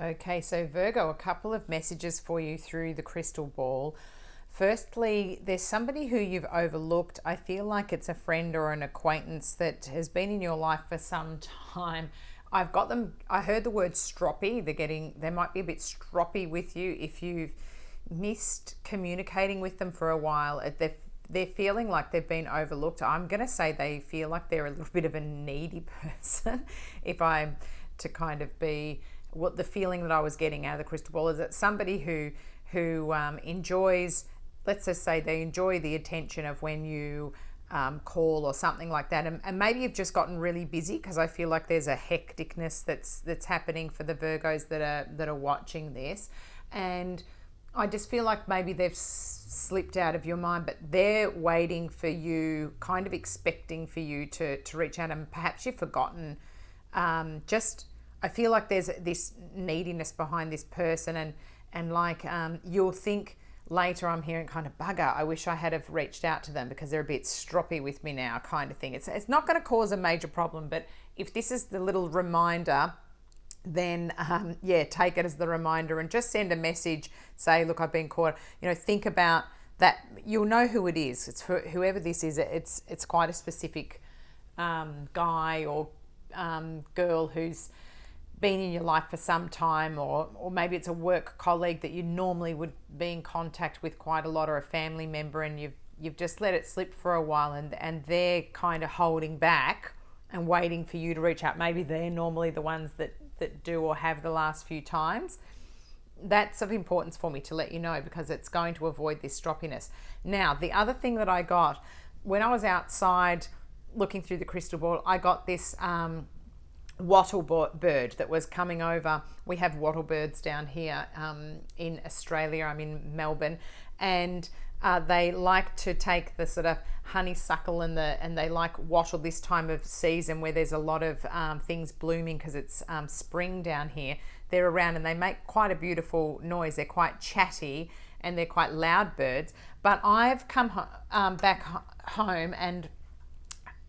Okay, so Virgo, a couple of messages for you through the crystal ball. Firstly, there's somebody who you've overlooked. I feel like it's a friend or an acquaintance that has been in your life for some time. I heard the word stroppy. They might be a bit stroppy with you if you've missed communicating with them for a while. They're feeling like they've been overlooked. I'm going to say they feel like they're a little bit of a needy person. If I'm to kind of be what the feeling that I was getting out of the crystal ball is that somebody who enjoys, let's just say they enjoy the attention of when you call or something like that, and maybe you've just gotten really busy, because I feel like there's a hecticness that's happening for the Virgos that are watching this, and I just feel like maybe they've slipped out of your mind, but they're waiting for you, kind of expecting for you to reach out, and perhaps you've forgotten. I feel like there's this neediness behind this person, and like you'll think later, I'm hearing kind of bugger, I wish I had have reached out to them because they're a bit stroppy with me now, kind of thing. It's not going to cause a major problem, but if this is the little reminder, then take it as the reminder and just send a message. Say, look, I've been caught. Think about that. You'll know who it is. It's for whoever this is. It's quite a specific guy or girl who's been in your life for some time, or maybe it's a work colleague that you normally would be in contact with quite a lot, or a family member, and you've just let it slip for a while, and they're kind of holding back and waiting for you to reach out. Maybe they're normally the ones that do or have the last few times. That's of importance for me to let you know, because it's going to avoid this stroppiness. Now, the other thing that I got when I was outside looking through the crystal ball, I got this wattle bird that was coming over. We have wattle birds down here in Australia. I'm in Melbourne, and they like to take the sort of honeysuckle and they like wattle this time of season where there's a lot of things blooming, because it's spring down here. They're around and they make quite a beautiful noise. They're quite chatty and they're quite loud birds. But I've come back home and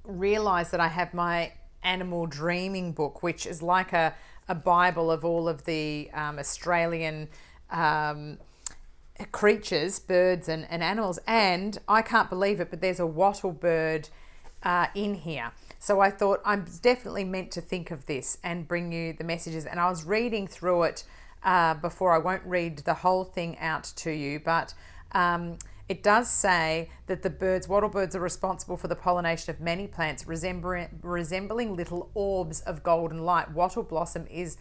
realized that I have my animal dreaming book, which is like a Bible of all of the Australian creatures, birds and animals, and I can't believe it, but there's a wattle bird in here. So I thought I'm definitely meant to think of this and bring you the messages, and I was reading through it before. I won't read the whole thing out to you, but it does say that the wattle birds are responsible for the pollination of many plants, resembling little orbs of golden light. Wattle blossom is,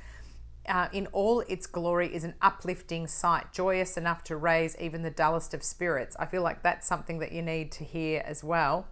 in all its glory, is an uplifting sight, joyous enough to raise even the dullest of spirits. I feel like that's something that you need to hear as well.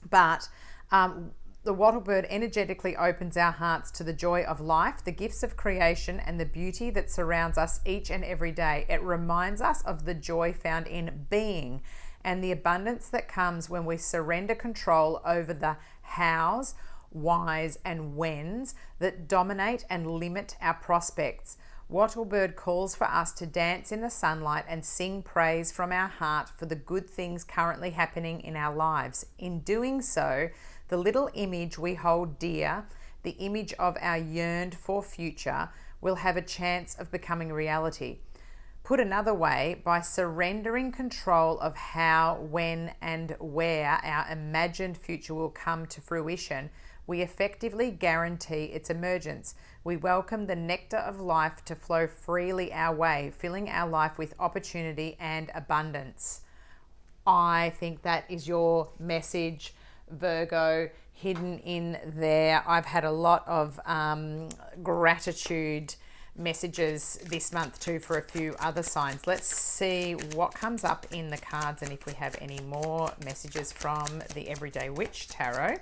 But the wattlebird energetically opens our hearts to the joy of life, the gifts of creation, and the beauty that surrounds us each and every day. It reminds us of the joy found in being and the abundance that comes when we surrender control over the hows, whys, and whens that dominate and limit our prospects. Wattlebird calls for us to dance in the sunlight and sing praise from our heart for the good things currently happening in our lives. In doing so, the little image we hold dear, the image of our yearned for future, will have a chance of becoming reality. Put another way, by surrendering control of how, when, and where our imagined future will come to fruition, we effectively guarantee its emergence. We welcome the nectar of life to flow freely our way, filling our life with opportunity and abundance. I think that is your message, Virgo, hidden in there. I've had a lot of gratitude messages this month too for a few other signs. Let's see what comes up in the cards and if we have any more messages from the Everyday Witch Tarot.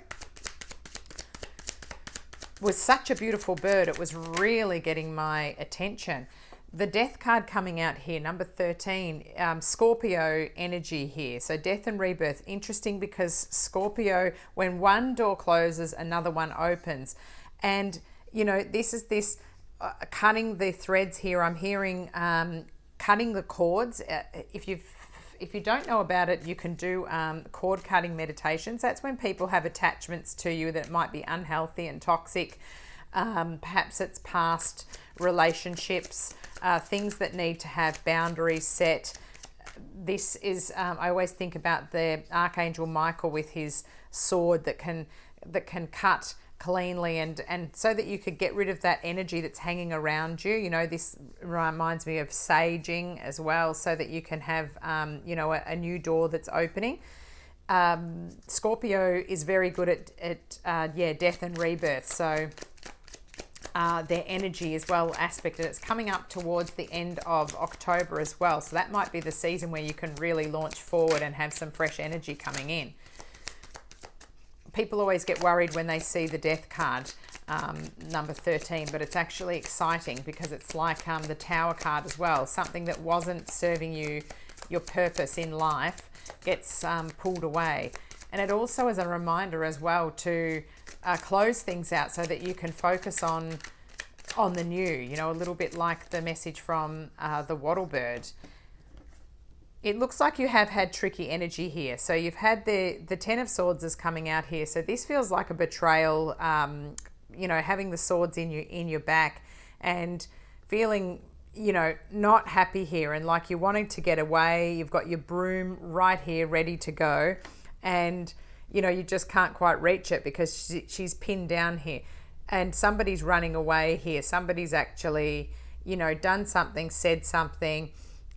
Was such a beautiful bird. It was really getting my attention. The death card coming out here, number 13, Scorpio energy here. So death and rebirth. Interesting, because Scorpio, when one door closes, another one opens. And, this cutting the threads here. I'm hearing cutting the cords. If you don't know about it, you can do cord cutting meditations. That's when people have attachments to you that might be unhealthy and toxic. Perhaps it's past relationships, things that need to have boundaries set. This is, I always think about the Archangel Michael with his sword that can cut cleanly, and so that you could get rid of that energy that's hanging around you. You know, this reminds me of saging as well, so that you can have, you know, a new door that's opening. Scorpio is very good at death and rebirth. So their energy is well aspected. It's coming up towards the end of October as well. So that might be the season where you can really launch forward and have some fresh energy coming in. People always get worried when they see the death card, number 13, but it's actually exciting because it's like the Tower card as well. Something that wasn't serving you, your purpose in life, gets pulled away. And it also is a reminder as well to close things out so that you can focus on the new, you know, a little bit like the message from the wattle bird. It looks like you have had tricky energy here. So you've had the Ten of Swords is coming out here. So this feels like a betrayal, you know, having the swords in your back and feeling, you know, not happy here and like you're wanting to get away. You've got your broom right here ready to go, and you know, you just can't quite reach it because she's pinned down here, and somebody's running away here. Somebody's actually, you know, done something, said something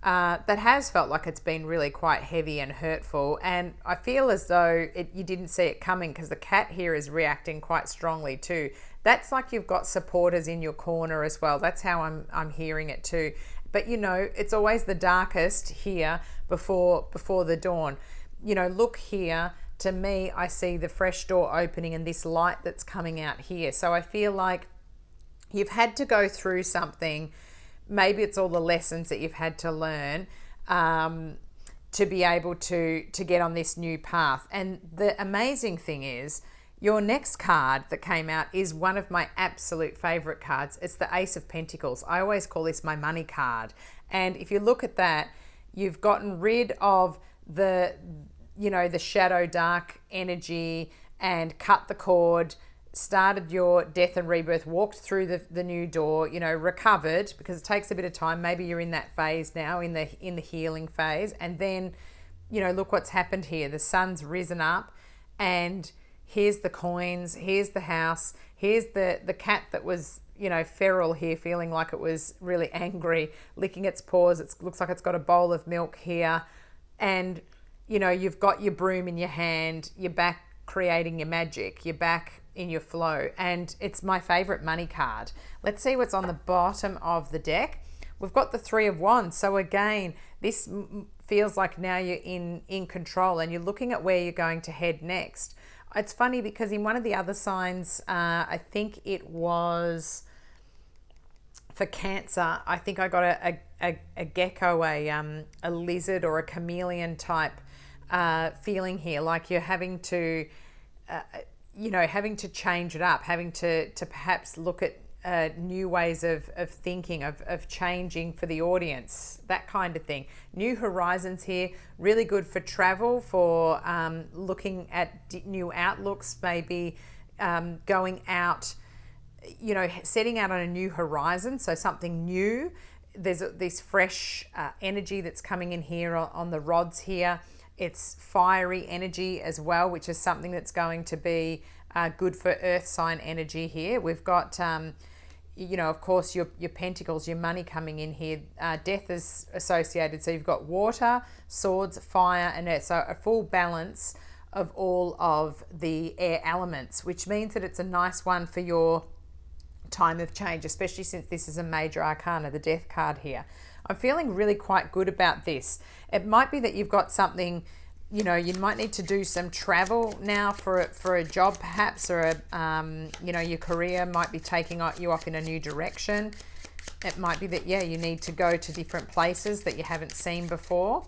that has felt like it's been really quite heavy and hurtful. And I feel as though you didn't see it coming, because the cat here is reacting quite strongly too. That's like you've got supporters in your corner as well. That's how I'm hearing it too. But you know, it's always the darkest here before the dawn. You know, look here. To me, I see the fresh door opening and this light that's coming out here. So I feel like you've had to go through something. Maybe it's all the lessons that you've had to learn to be able to get on this new path. And the amazing thing is, your next card that came out is one of my absolute favorite cards. It's the Ace of Pentacles. I always call this my money card. And if you look at that, you've gotten rid of the, you know, the shadow dark energy and cut the cord, started your death and rebirth, walked through the new door, you know, recovered, because it takes a bit of time. Maybe you're in that phase now, in the healing phase. And then, you know, look what's happened here. The sun's risen up, and here's the coins, here's the house, here's the cat that was, you know, feral here, feeling like it was really angry, licking its paws. It looks like it's got a bowl of milk here. And, you know, you've got your broom in your hand, you're back creating your magic, you're back in your flow. And it's my favorite money card. Let's see what's on the bottom of the deck. We've got the Three of Wands. So again, this feels like now you're in control and you're looking at where you're going to head next. It's funny because in one of the other signs, I think it was for Cancer, I think I got a gecko, a lizard or a chameleon type feeling here, like you're having to, you know, having to change it up, having to perhaps look at new ways of thinking, of changing for the audience, that kind of thing. New horizons here, really good for travel, for looking at new outlooks, maybe going out, you know, setting out on a new horizon, so something new. There's this fresh energy that's coming in here on the rods here. It's fiery energy as well, which is something that's going to be good for earth sign energy here. We've got, you know, of course, your pentacles, your money coming in here. Death is associated. So you've got water, swords, fire, and earth. So a full balance of all of the air elements, which means that it's a nice one for your time of change, especially since this is a major arcana, the death card here. I'm feeling really quite good about this. It might be that you've got something, you know, you might need to do some travel now for a job perhaps, or you know, your career might be taking you off in a new direction. It might be that, yeah, you need to go to different places that you haven't seen before.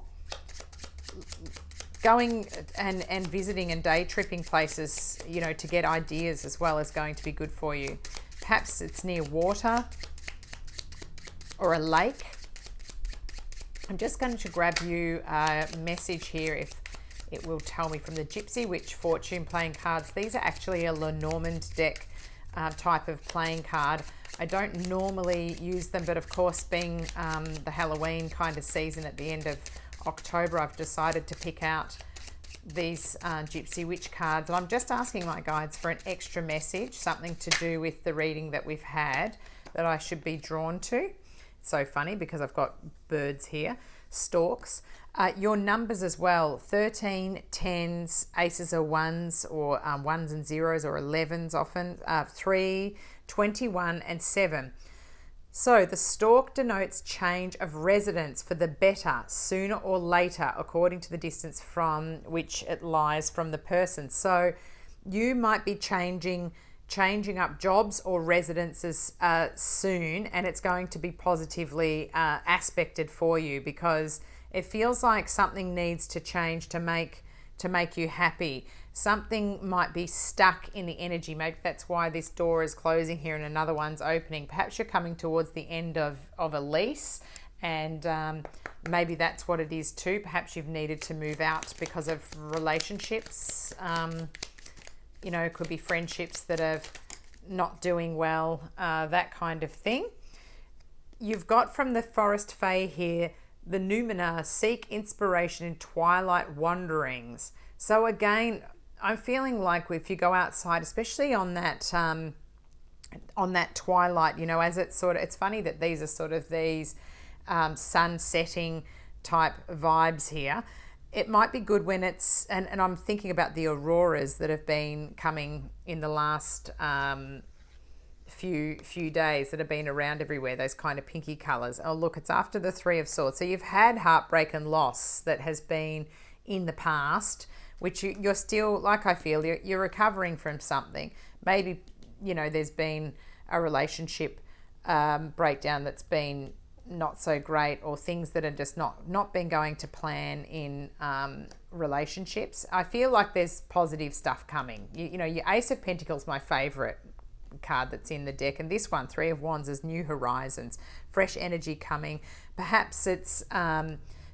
Going and visiting and day tripping places, you know, to get ideas as well, is going to be good for you. Perhaps it's near water or a lake. I'm just going to grab you a message here, if it will tell me, from the Gypsy Witch fortune playing cards. These are actually a Lenormand deck type of playing card. I don't normally use them, but of course, being the Halloween kind of season at the end of October, I've decided to pick out these Gypsy Witch cards. And I'm just asking my guides for an extra message, something to do with the reading that we've had that I should be drawn to. It's so funny because I've got birds here, storks. Your numbers as well, 13, 10s, aces or ones, or ones and zeros, or 11s often, 3, 21 and 7. So the stork denotes change of residence for the better, sooner or later, according to the distance from which it lies from the person. So you might be changing up jobs or residences soon, and it's going to be positively aspected for you, because it feels like something needs to change to make you happy. Something might be stuck in the energy. Maybe that's why this door is closing here and another one's opening. Perhaps you're coming towards the end of a lease, and maybe that's what it is too. Perhaps you've needed to move out because of relationships. You know, it could be friendships that are not doing well, that kind of thing. You've got from the Forest Fae here, the Numina, seek inspiration in twilight wanderings. So again, I'm feeling like if you go outside, especially on that twilight, you know, as it's sort of, it's funny that these are sort of these sun setting type vibes here. It might be good when it's, and I'm thinking about the auroras that have been coming in the last few days that have been around everywhere, those kind of pinky colors. Oh look, it's after the Three of Swords. So you've had heartbreak and loss that has been in the past, which you're still, like I feel, you're recovering from something. Maybe, you know, there's been a relationship breakdown that's been not so great, or things that are just not been going to plan in relationships. I feel like there's positive stuff coming. You know, your Ace of Pentacles, my favorite card that's in the deck, and this one, Three of Wands, is new horizons, fresh energy coming. Perhaps it's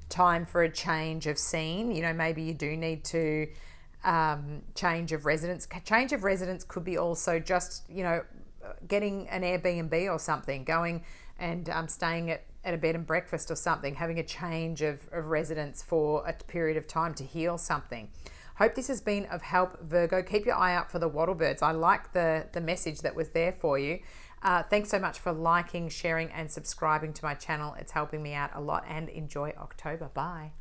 time for a change of scene. You know, maybe you do need to change of residence. Change of residence could be also just, you know, getting an Airbnb or something, going and staying at a bed and breakfast or something, having a change of residence for a period of time to heal something. Hope this has been of help, Virgo. Keep your eye out for the wattlebirds. I like the message that was there for you. Thanks so much for liking, sharing and subscribing to my channel. It's helping me out a lot, and enjoy October. Bye.